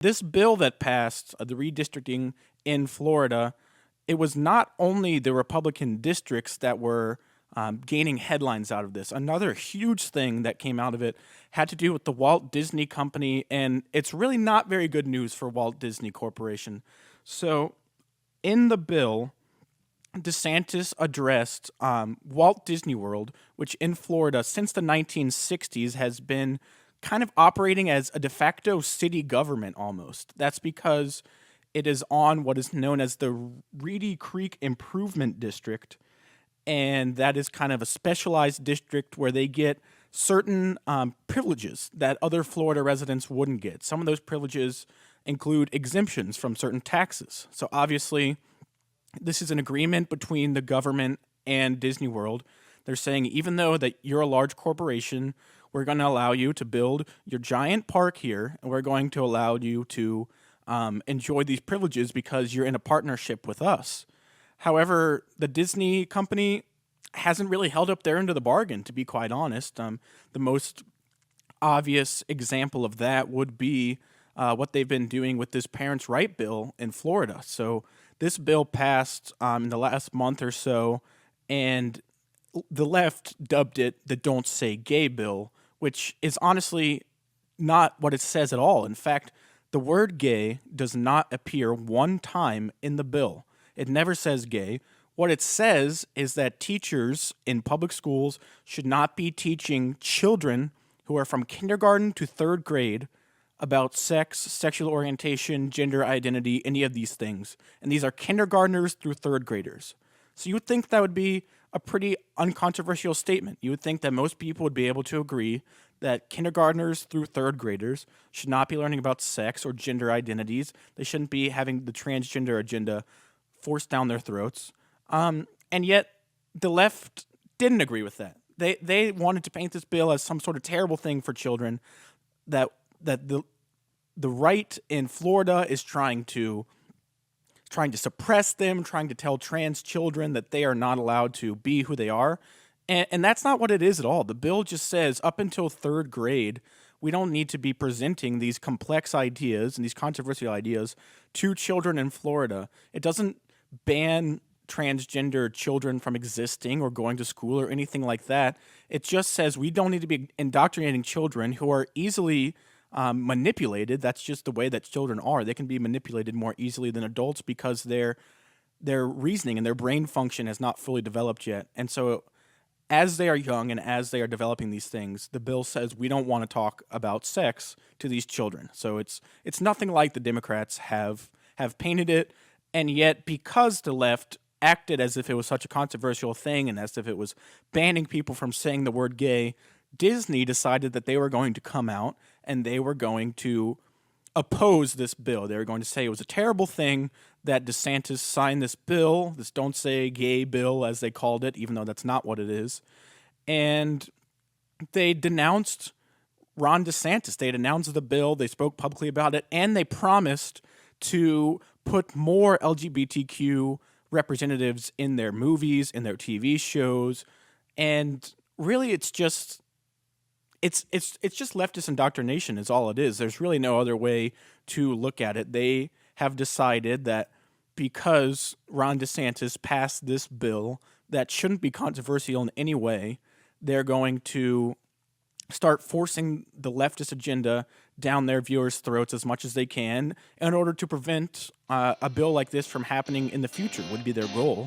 This bill that passed, the redistricting in Florida, it was not only the Republican districts that were gaining headlines out of this. Another huge thing that came out of it had to do with the Walt Disney Company, and it's really not very good news for Walt Disney Corporation. So, in the bill, DeSantis addressed Walt Disney World, which in Florida since the 1960s has been kind of operating as a de facto city government almost. That's because it is on what is known as the Reedy Creek Improvement District, and that is kind of a specialized district where they get certain privileges that other Florida residents wouldn't get. Some of those privileges include exemptions from certain taxes. So obviously, this is an agreement between the government and Disney World. They're saying even though that you're a large corporation, we're going to allow you to build your giant park here, and we're going to allow you to enjoy these privileges because you're in a partnership with us. However, the Disney company hasn't really held up their end of the bargain, to be quite honest. The most obvious example of that would be what they've been doing with this Parents' Right bill in Florida. So this bill passed in the last month or so, and the left dubbed it the Don't Say Gay bill, which is honestly not what it says at all. In fact, the word gay does not appear one time in the bill. It never says gay. What it says is that teachers in public schools should not be teaching children who are from kindergarten to third grade about sex, sexual orientation, gender identity, any of these things. And these are kindergartners through third graders. So you would think that would be a pretty uncontroversial statement. You would think that most people would be able to agree that kindergartners through third graders should not be learning about sex or gender identities. They shouldn't be having the transgender agenda forced down their throats. And yet, the left didn't agree with that. They wanted to paint this bill as some sort of terrible thing for children, that the right in Florida is trying to suppress them, trying to tell trans children that they are not allowed to be who they are. And that's not what it is at all. The bill just says up until third grade, we don't need to be presenting these complex ideas and these controversial ideas to children in Florida. It doesn't ban transgender children from existing or going to school or anything like that. It just says we don't need to be indoctrinating children who are easily manipulated. That's just the way that children are. They can be manipulated more easily than adults because their reasoning and their brain function has not fully developed yet. And so as they are young and as they are developing these things, the bill says we don't want to talk about sex to these children. So it's nothing like the Democrats have painted it. And yet, because the left acted as if it was such a controversial thing and as if it was banning people from saying the word gay, Disney decided that they were going to come out and they were going to oppose this bill. They were going to say it was a terrible thing that DeSantis signed this bill, this Don't Say Gay bill, as they called it, even though that's not what it is. And they denounced Ron DeSantis. They denounced the bill, they spoke publicly about it, and they promised to put more LGBTQ representatives in their movies, in their TV shows. And really, it's just leftist indoctrination is all it is. There's really no other way to look at it. They have decided that because Ron DeSantis passed this bill that shouldn't be controversial in any way, they're going to start forcing the leftist agenda down their viewers' throats as much as they can in order to prevent a bill like this from happening in the future, would be their goal.